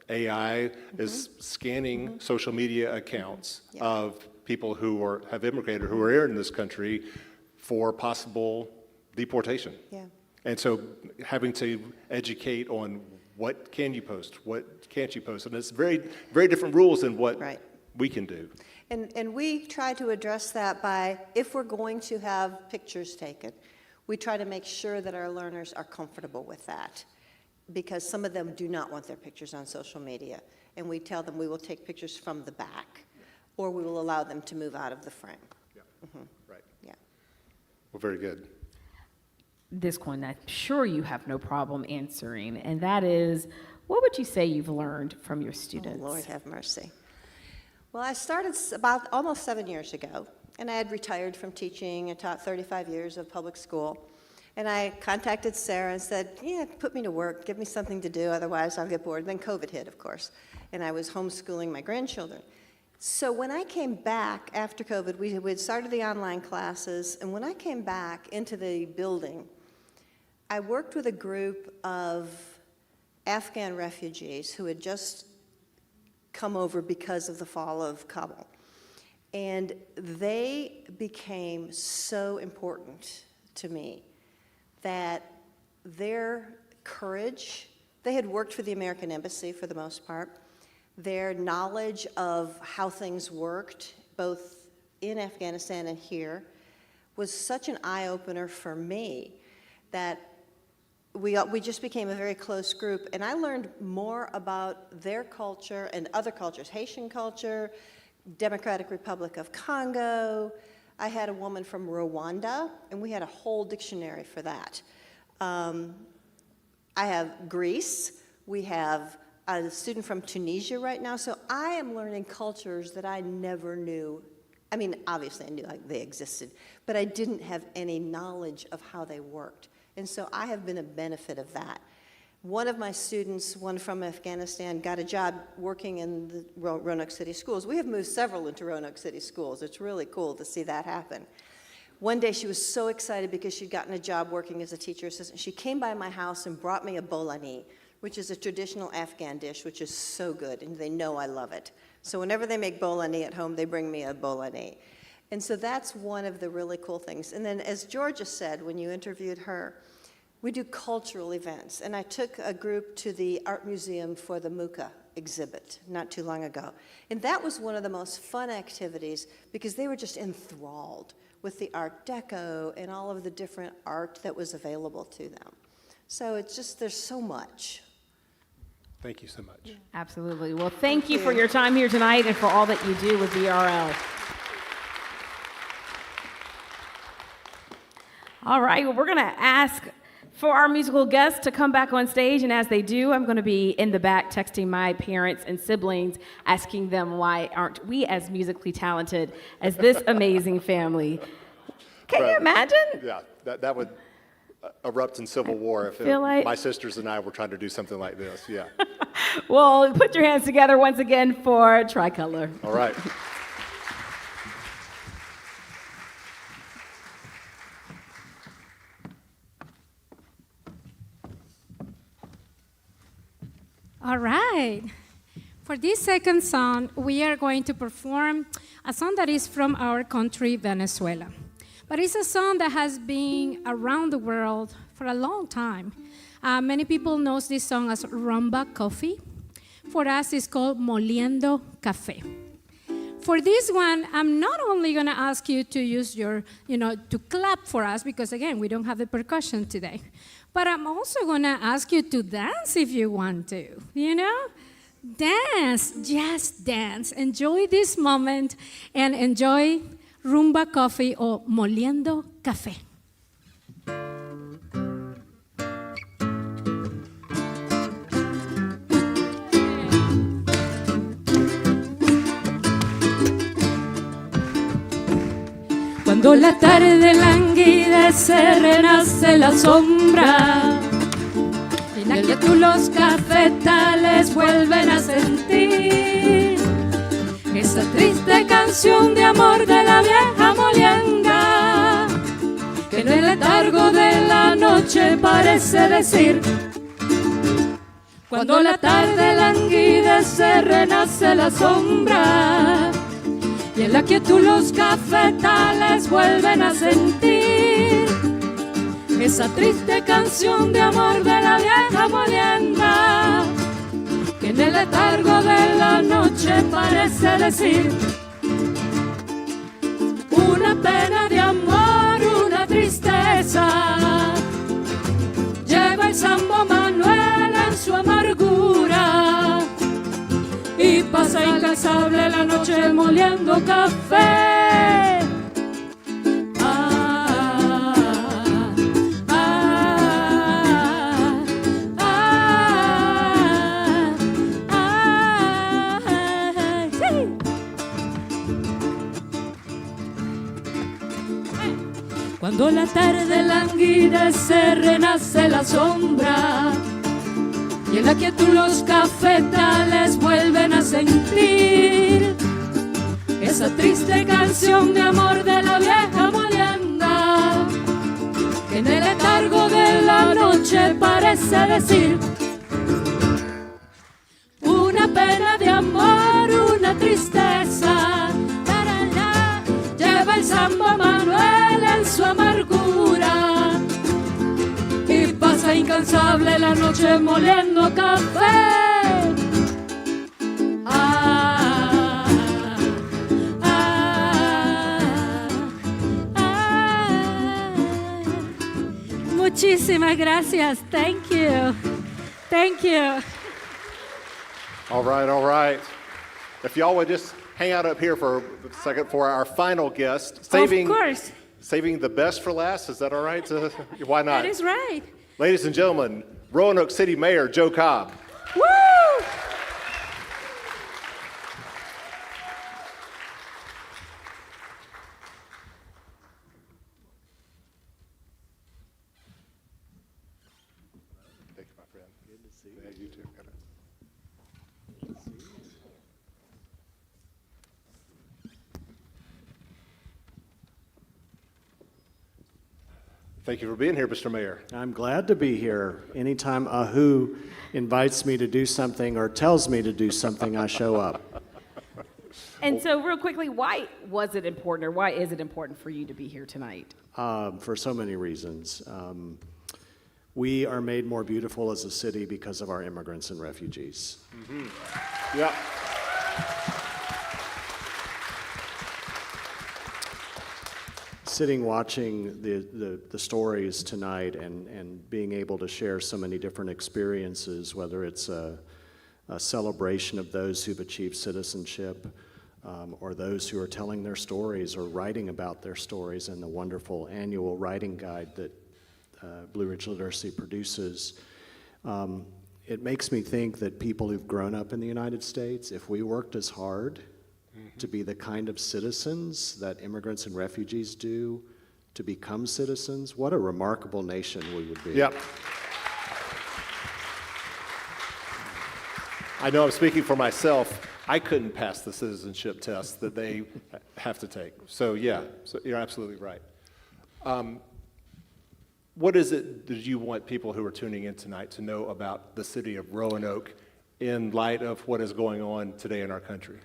AI is scanning social media accounts of people who have immigrated, who are here in this country for possible deportation. Yeah. And so having to educate on what can you post, what can't you post, and it's very, very different rules than what we can do. And we try to address that by, if we're going to have pictures taken, we try to make sure that our learners are comfortable with that, because some of them do not want their pictures on social media. And we tell them we will take pictures from the back, or we will allow them to move out of the frame. Yeah. Right. Yeah. Well, very good. This one I'm sure you have no problem answering, and that is, what would you say you've learned from your students? Oh, Lord have mercy. Well, I started about almost 7 years ago, and I had retired from teaching. I taught 35 years of public school. And I contacted Sarah and said, yeah, put me to work, give me something to do, otherwise I'll get bored. And then COVID hit, of course, and I was homeschooling my grandchildren. So when I came back after COVID, we had started the online classes, and when I came back into the building, I worked with a group of Afghan refugees who had just come over because of the fall of Kabul. And they became so important to me that their courage, they had worked for the American Embassy for the most part, their knowledge of how things worked, both in Afghanistan and here, was such an eye-opener for me that we just became a very close group, and I learned more about their culture and other cultures, Haitian culture, Democratic Republic of Congo. I had a woman from Rwanda, and we had a whole dictionary for that. I have Greece. We have a student from Tunisia right now, so I am learning cultures that I never knew. I mean, obviously I knew they existed, but I didn't have any knowledge of how they worked. And so I have been a benefit of that. One of my students, one from Afghanistan, got a job working in the Roanoke City schools. We have moved several into Roanoke City schools. It's really cool to see that happen. One day she was so excited because she'd gotten a job working as a teacher assistant. She came by my house and brought me a bolani, which is a traditional Afghan dish, which is so good, and they know I love it. So whenever they make bolani at home, they bring me a bolani. And so that's one of the really cool things. And then as Georgia said when you interviewed her, we do cultural events. And I took a group to the art museum for the Muka exhibit not too long ago. And that was one of the most fun activities because they were just enthralled with the Art Deco and all of the different art that was available to them. So it's just, there's so much. Thank you so much. Absolutely. Well, thank you for your time here tonight and for all that you do with VRL. All right, well, we're going to ask for our musical guests to come back on stage, and as they do, I'm going to be in the back texting my parents and siblings, asking them why aren't we as musically talented as this amazing family. Can you imagine? Yeah, that would erupt in civil war if my sisters and I were trying to do something like this, yeah. Well, put your hands together once again for Tricolor. All right. All right. For this second song, we are going to perform a song that is from our country, Venezuela. But it's a song that has been around the world for a long time. Many people know this song as rumba coffee. For us, it's called moliendo café. For this one, I'm not only going to ask you to use your, to clap for us, because again, we don't have the percussion today. But I'm also going to ask you to dance if you want to, Dance, just dance. Enjoy this moment and enjoy rumba coffee or moliendo café. Cuando la tarde languidece, renace la sombra, en la que tú los cafetales vuelven a sentir esa triste canción de amor de la vieja molienda, que en el letargo de la noche parece decir. Cuando la tarde languidece, renace la sombra, y en la quietud los cafetales vuelven a sentir esa triste canción de amor de la vieja molienda, que en el letargo de la noche parece decir. Una pena de amor, una tristeza, lleva el Sambo Manuel en su amargura, y pasa incansable la noche moliendo café. Cuando la tarde languidece, renace la sombra, y en la quietud los cafetales vuelven a sentir esa triste canción de amor de la vieja molienda, que en el letargo de la noche parece decir. Una pena de amor, una tristeza, tarara, lleva el Sambo Manuel en su amargura, y pasa incansable la noche moliendo café. Muchísimas gracias. Thank you. Thank you. All right. If y'all would just hang out up here for a second for our final guest. Of course. Saving the best for last, is that all right? Why not? That is right. Ladies and gentlemen, Roanoke City Mayor Joe Cobb. Woo! Thank you, my friend. Thank you for being here, Mr. Mayor. I'm glad to be here. Anytime Ahu invites me to do something or tells me to do something, I show up. And so real quickly, why was it important, or why is it important for you to be here tonight? For so many reasons. We are made more beautiful as a city because of our immigrants and refugees. Mm-hmm. Yeah. Sitting watching the stories tonight and being able to share so many different experiences, whether it's a celebration of those who've achieved citizenship, or those who are telling their stories or writing about their stories in the wonderful annual writing guide that Blue Ridge Literacy produces. It makes me think that people who've grown up in the United States, if we worked as hard to be the kind of citizens that immigrants and refugees do to become citizens, what a remarkable nation we would be. Yep. I know I'm speaking for myself. I couldn't pass the citizenship test that they have to take. So yeah, so you're absolutely right. What is it that you want people who are tuning in tonight to know about the city of Roanoke in light of what is going on today in our country?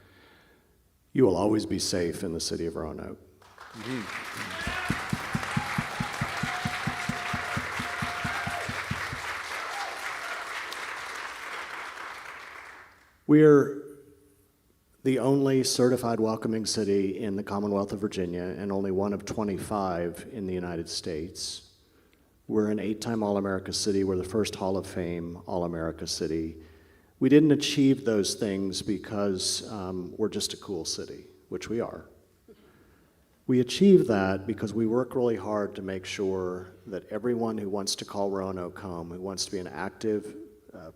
You will always be safe in the city of Roanoke. Mm-hmm. We're the only certified welcoming city in the Commonwealth of Virginia and only one of 25 in the United States. We're an 8-time All-America city. We're the first Hall of Fame All-America city. We didn't achieve those things because we're just a cool city, which we are. We achieve that because we work really hard to make sure that everyone who wants to call Roanoke home, who wants to be an active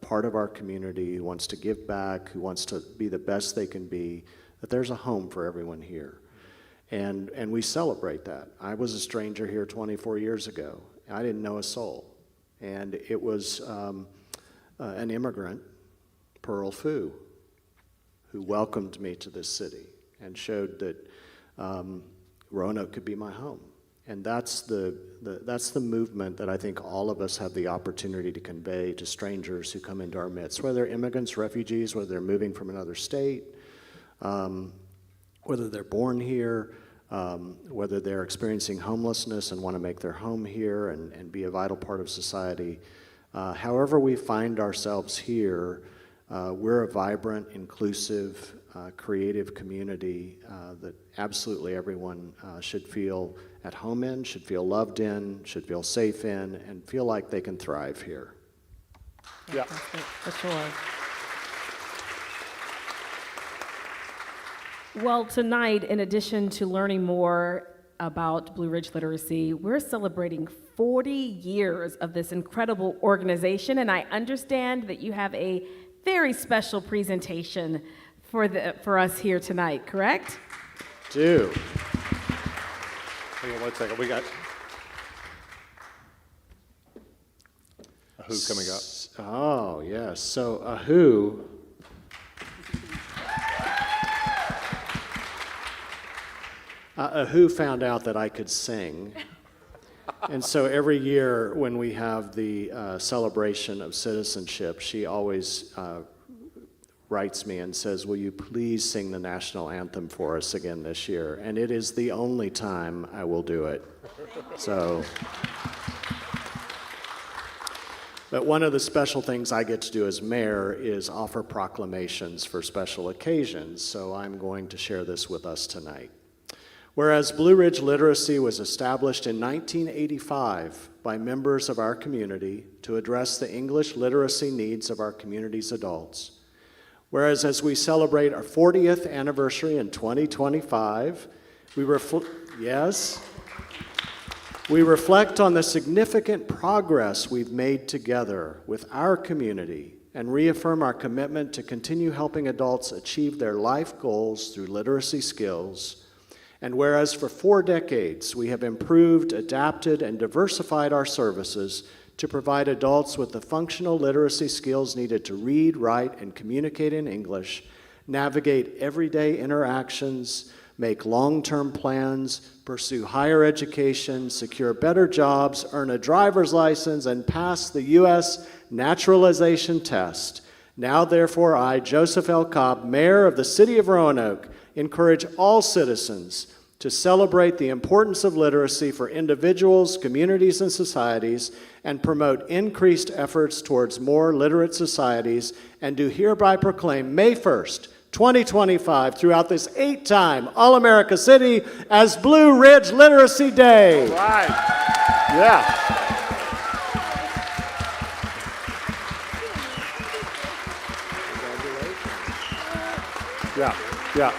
part of our community, who wants to give back, who wants to be the best they can be, that there's a home for everyone here. And we celebrate that. I was a stranger here 24 years ago. I didn't know a soul. And it was an immigrant, Pearl Fu, who welcomed me to this city and showed that Roanoke could be my home. And that's the movement that I think all of us have the opportunity to convey to strangers who come into our midst, whether they're immigrants, refugees, whether they're moving from another state, whether they're born here, whether they're experiencing homelessness and want to make their home here and be a vital part of society. However we find ourselves here, we're a vibrant, inclusive, creative community that absolutely everyone should feel at home in, should feel loved in, should feel safe in, and feel like they can thrive here. Yeah. For sure. Well, tonight, in addition to learning more about Blue Ridge Literacy, we're celebrating 40 years of this incredible organization, and I understand that you have a very special presentation for us here tonight, correct? Do. Hang on one second. We got Ahu coming up. Oh, yes. So Ahu. Ahu found out that I could sing. And so every year when we have the celebration of citizenship, she always writes me and says, will you please sing the national anthem for us again this year? And it is the only time I will do it. So, but one of the special things I get to do as mayor is offer proclamations for special occasions. So I'm going to share this with us tonight. Whereas Blue Ridge Literacy was established in 1985 by members of our community to address the English literacy needs of our community's adults. Whereas as we celebrate our 40th anniversary in 2025, we reflect on the significant progress we've made together with our community and reaffirm our commitment to continue helping adults achieve their life goals through literacy skills. And whereas for 4 decades we have improved, adapted, and diversified our services to provide adults with the functional literacy skills needed to read, write, and communicate in English, navigate everyday interactions, make long-term plans, pursue higher education, secure better jobs, earn a driver's license, and pass the U.S. naturalization test. Now, therefore, I, Joseph L. Cobb, Mayor of the City of Roanoke, encourage all citizens to celebrate the importance of literacy for individuals, communities, and societies, and promote increased efforts towards more literate societies, and do hereby proclaim May 1st, 2025, throughout this 8-time All-America City as Blue Ridge Literacy Day. All right. Yeah. Yeah, yeah.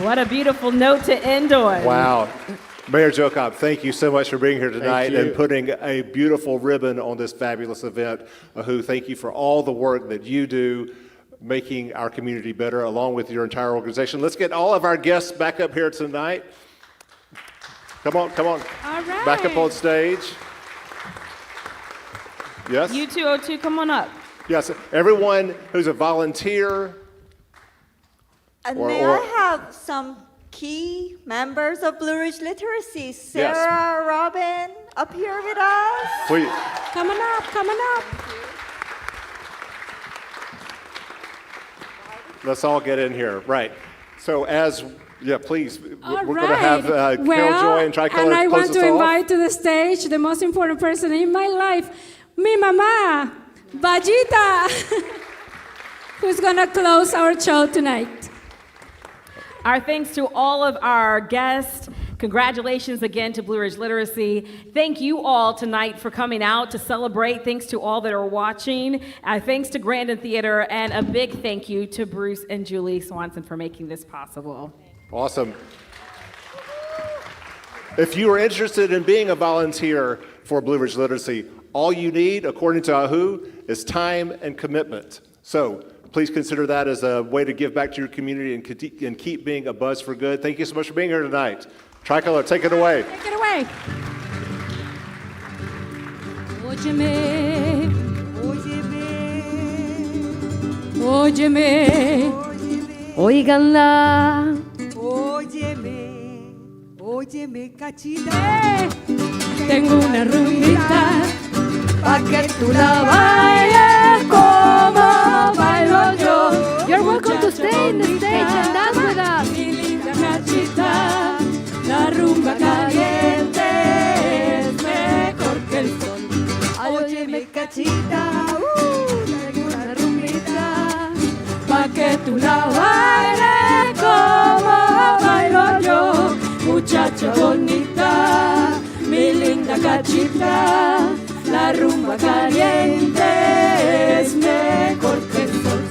What a beautiful note to end on. Wow. Mayor Joe Cobb, thank you so much for being here tonight and putting a beautiful ribbon on this fabulous event. Thank you for all the work that you do making our community better along with your entire organization. Let's get all of our guests back up here tonight. Come on, come on. All right. Back up on stage. Yes? U202, come on up. Yes, everyone who's a volunteer. May I have some key members of Blue Ridge Literacy? Sarah, Yes. Robin, up here with us. Please. Come on up, come on up. Let's all get in here. Right. So please. All We're going to have Carol Joy and Tricolor and I close want us to off. invite to the stage the most important person in my life, mi mamá, Vallita, who's going to close our show tonight. Our thanks to all of our guests. Congratulations again to Blue Ridge Literacy. Thank you all tonight for coming out to celebrate. Thanks to all that are watching. Thanks to Grandin Theatre, and a big thank you to Bruce and Julie Swanson for making this possible. Awesome. If you are interested in being a volunteer for Blue Ridge Literacy, all you need, according to AHU, is time and commitment. So please consider that as a way to give back to your community and keep being a buzz for good. Thank you so much for being here tonight. Tricolor, take it away. Take it away. Óyeme, óyeme, óyeme, Óiganla. Óyeme, óyeme, cachita. Tengo una rumbita Pa' que tú la bailes como bailo yo. You're welcome to stay in the stage and dance with us. Mi linda cachita, la rumba caliente es mejor que el sol. Óyeme, cachita, tengo una rumbita. Pa' que tú la bailes como bailo yo. Muchacha bonita, mi linda cachita, la rumba caliente es mejor que el sol.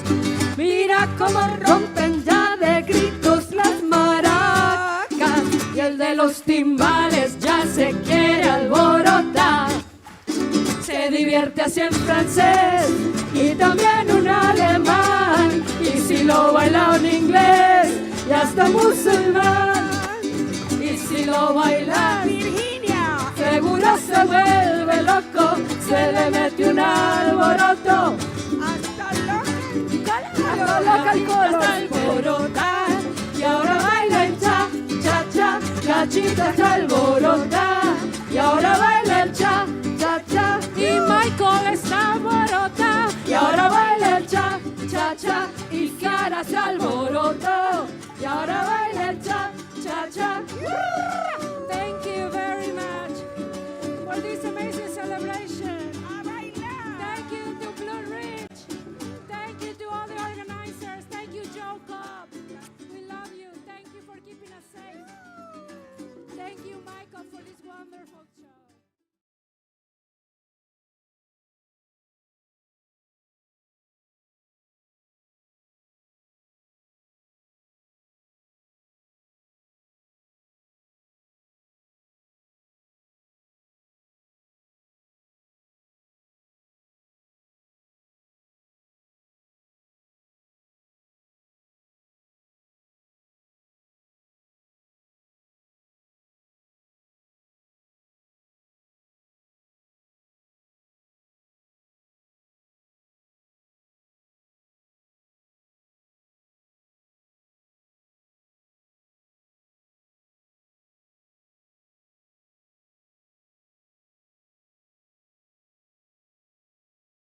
Mira cómo rompen ya de gritos las maracas y el de los timbales ya se quiere alborotar. Se divierte así en francés y también un alemán, y si lo baila en inglés y hasta musulmán, y si lo baila Virginia seguro se vuelve loco, se le mete un alboroto hasta alborotar, y ahora baila el cha, cha, cha, cachita está alborotar, y ahora baila el cha, cha, cha, y Michael está alborota, y ahora baila el cha, cha, cha, y Cara se alborotó, y ahora baila el cha, cha, cha.